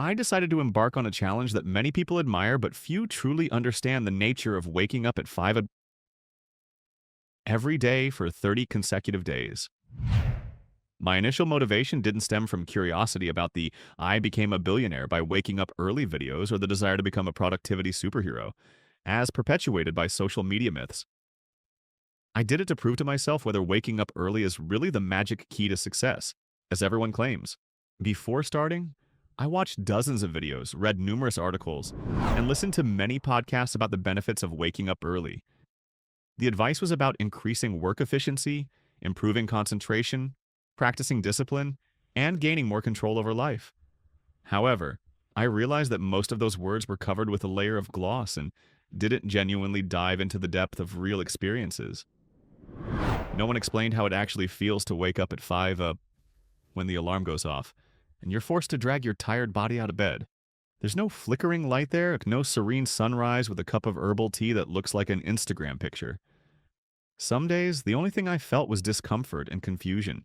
I decided to embark on a challenge that many people admire, but few truly understand the nature of waking up at 5 every day for 30 consecutive days. My initial motivation didn't stem from curiosity about the "I became a billionaire by waking up early" videos or the desire to become a productivity superhero, as perpetuated by social media myths. I did it to prove to myself whether waking up early is really the magic key to success, as everyone claims. Before starting, I watched dozens of videos, read numerous articles, and listened to many podcasts about the benefits of waking up early. The advice was about increasing work efficiency, improving concentration, practicing discipline, and gaining more control over life. However, I realized that most of those words were covered with a layer of gloss and didn't genuinely dive into the depth of real experiences. No one explained how it actually feels to wake up at 5 when the alarm goes off, and you're forced to drag your tired body out of bed. There's no flickering light there, no serene sunrise with a cup of herbal tea that looks like an Instagram picture. Some days, the only thing I felt was discomfort and confusion.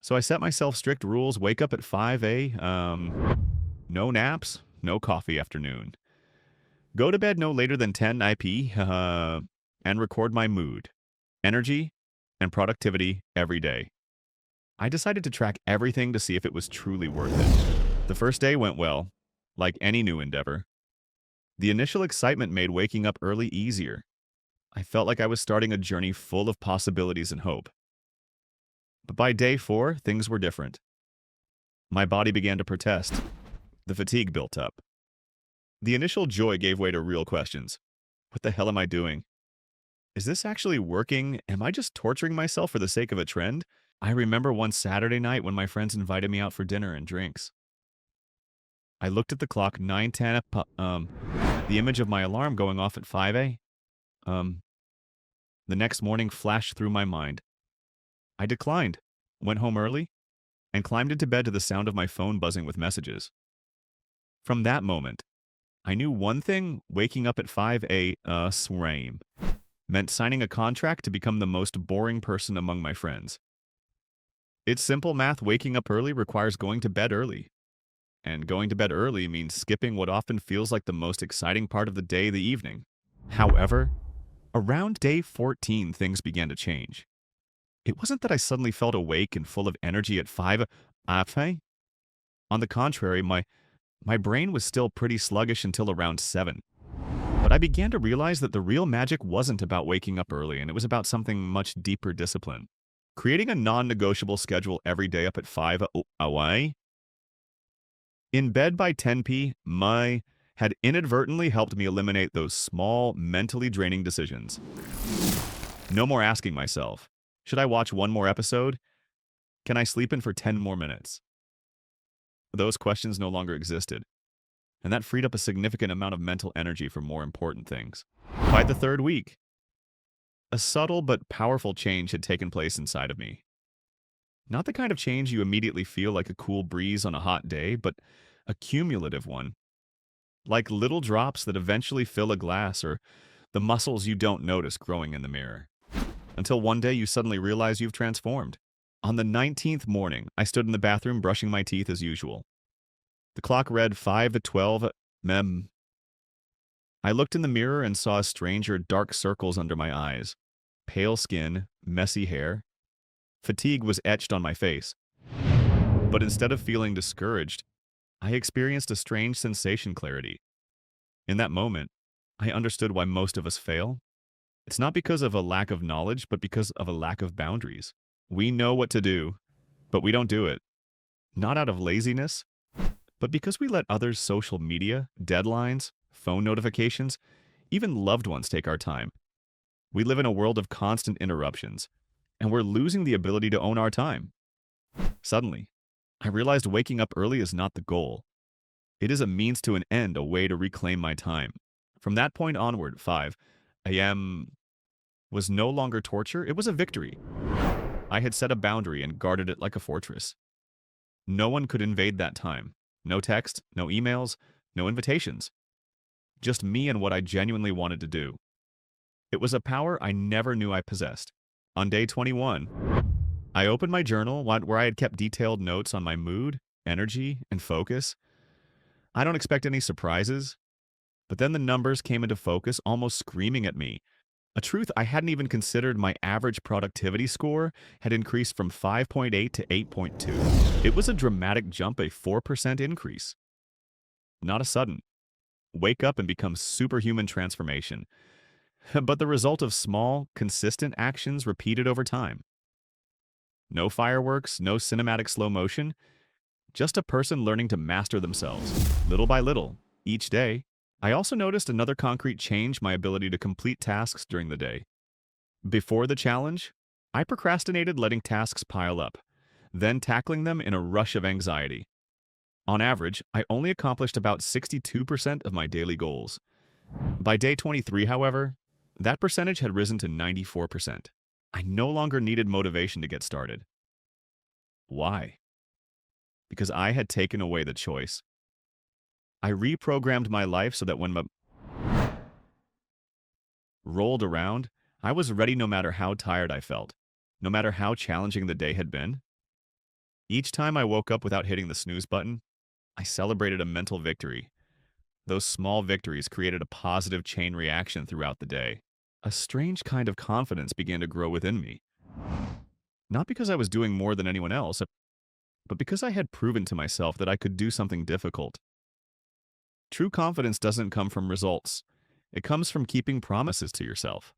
So I set myself strict rules: wake up at 5 no naps, no coffee afternoon. Go to bed no later than 10 IP, and record my mood, energy, and productivity every day. I decided to track everything to see if it was truly worth it. The first day went well, like any new endeavor. The initial excitement made waking up early easier. I felt like I was starting a journey full of possibilities and hope. But by day 4, things were different. My body began to protest. The fatigue built up. The initial joy gave way to real questions. What the hell am I doing? Is this actually working? Am I just torturing myself for the sake of a trend? I remember one Saturday night when my friends invited me out for dinner and drinks. I looked at the clock, 9:10, the image of my alarm going off at 5 um, the next morning flashed through my mind. I declined, went home early, and climbed into bed to the sound of my phone buzzing with messages. From that moment, I knew one thing: waking up at 5 meant signing a contract to become the most boring person among my friends. It's simple math: waking up early requires going to bed early. And going to bed early means skipping what often feels like the most exciting part of the day, the evening. However, around day 14, things began to change. It wasn't that I suddenly felt awake and full of energy at 5 a.m. On the contrary, my brain was still pretty sluggish until around 7. But I began to realize that the real magic wasn't about waking up early, and it was about something much deeper: discipline. Creating a non-negotiable schedule every day up at 5 a.m. in bed by 10 p.m. had inadvertently helped me eliminate those small, mentally draining decisions. No more asking myself, should I watch one more episode? Can I sleep in for 10 more minutes? Those questions no longer existed, and that freed up a significant amount of mental energy for more important things. By the third week, a subtle but powerful change had taken place inside of me. Not the kind of change you immediately feel like a cool breeze on a hot day, but a cumulative one. Like little drops that eventually fill a glass, or the muscles you don't notice growing in the mirror. Until one day you suddenly realize you've transformed. On the 19th morning, I stood in the bathroom brushing my teeth as usual. The clock read 5:12 a.m. I looked in the mirror and saw stranger dark circles under my eyes, pale skin, messy hair. Fatigue was etched on my face. But instead of feeling discouraged, I experienced a strange sensation: clarity. In that moment, I understood why most of us fail. It's not because of a lack of knowledge, but because of a lack of boundaries. We know what to do, but we don't do it. Not out of laziness, but because we let others' social media, deadlines, phone notifications, even loved ones take our time. We live in a world of constant interruptions, and we're losing the ability to own our time. Suddenly, I realized waking up early is not the goal. It is a means to an end, a way to reclaim my time. From that point onward, 5 a.m. was no longer torture, it was a victory. I had set a boundary and guarded it like a fortress. No one could invade that time. No text, no emails, no invitations. Just me and what I genuinely wanted to do. It was a power I never knew I possessed. On day 21, I opened my journal where I had kept detailed notes on my mood, energy, and focus. I don't expect any surprises. But then the numbers came into focus, almost screaming at me. A truth I hadn't even considered. My average productivity score had increased from 5.8 to 8.2. It was a dramatic jump, a 4% increase. Not a sudden, wake up and become superhuman transformation, but the result of small, consistent actions repeated over time. No fireworks, no cinematic slow motion, just a person learning to master themselves, little by little, each day. I also noticed another concrete change: my ability to complete tasks during the day. Before the challenge, I procrastinated, letting tasks pile up, then tackling them in a rush of anxiety. On average, I only accomplished about 62% of my daily goals. By day 23, however, that percentage had risen to 94%. I no longer needed motivation to get started. Why? Because I had taken away the choice. I reprogrammed my life so that when rolled around, I was ready no matter how tired I felt, no matter how challenging the day had been. Each time I woke up without hitting the snooze button, I celebrated a mental victory. Those small victories created a positive chain reaction throughout the day. A strange kind of confidence began to grow within me. Not because I was doing more than anyone else, but because I had proven to myself that I could do something difficult. True confidence doesn't come from results. It comes from keeping promises to yourself,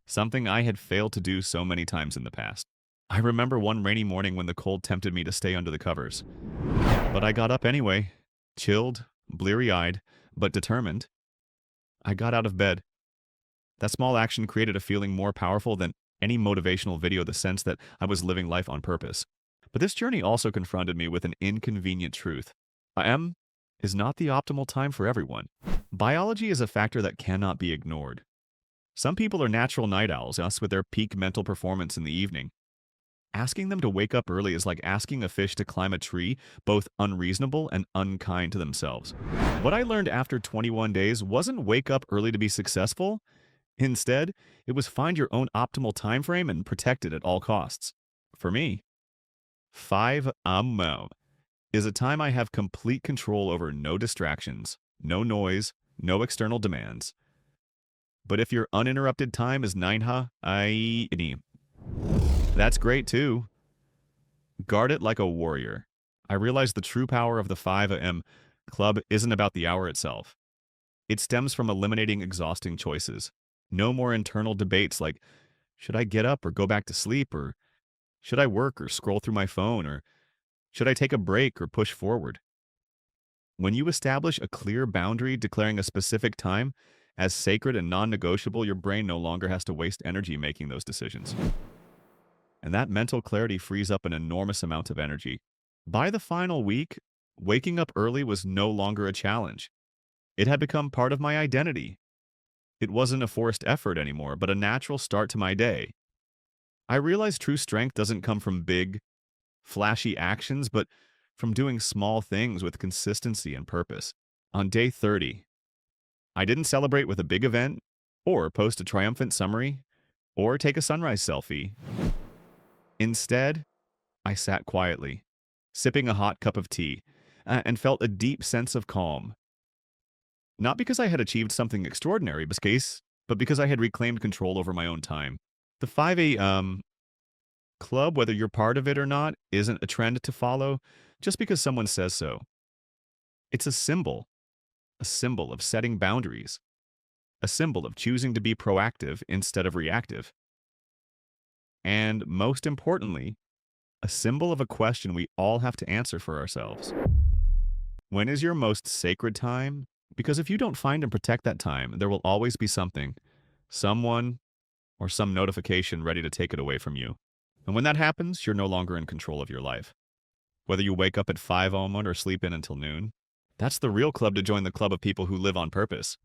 something I had failed to do so many times in the past. I remember one rainy morning when the cold tempted me to stay under the covers. But I got up anyway, chilled, bleary-eyed, but determined. I got out of bed. That small action created a feeling more powerful than any motivational video, the sense that I was living life on purpose. But this journey also confronted me with an inconvenient truth. AM is not the optimal time for everyone. Biology is a factor that cannot be ignored. Some people are natural night owls, us with their peak mental performance in the evening. Asking them to wake up early is like asking a fish to climb a tree, both unreasonable and unkind to themselves. What I learned after 21 days wasn't wake up early to be successful. Instead, it was find your own optimal time frame and protect it at all costs. For me, 5 AM is a time I have complete control over: no distractions, no noise, no external demands. But if your uninterrupted time is 9 AM, that's great too. Guard it like a warrior. I realized the true power of the 5 AM club isn't about the hour itself. It stems from eliminating exhausting choices. No more internal debates like, should I get up or go back to sleep, or should I work or scroll through my phone, or should I take a break or push forward? When you establish a clear boundary, declaring a specific time as sacred and non-negotiable, your brain no longer has to waste energy making those decisions. And that mental clarity frees up an enormous amount of energy. By the final week, waking up early was no longer a challenge. It had become part of my identity. It wasn't a forced effort anymore, but a natural start to my day. I realized true strength doesn't come from big, flashy actions, but from doing small things with consistency and purpose. On day 30, I didn't celebrate with a big event, or post a triumphant summary, or take a sunrise selfie. Instead, I sat quietly, sipping a hot cup of tea, and felt a deep sense of calm. Not because I had achieved something extraordinary, but because I had reclaimed control over my own time. The 5 AM club, whether you're part of it or not, isn't a trend to follow just because someone says so. It's a symbol of setting boundaries, a symbol of choosing to be proactive instead of reactive. And most importantly, a symbol of a question we all have to answer for ourselves. When is your most sacred time? Because if you don't find and protect that time, there will always be something, someone, or some notification ready to take it away from you. And when that happens, you're no longer in control of your life. Whether you wake up at 5 AM or sleep in until noon, that's the real club to join, the club of people who live on purpose.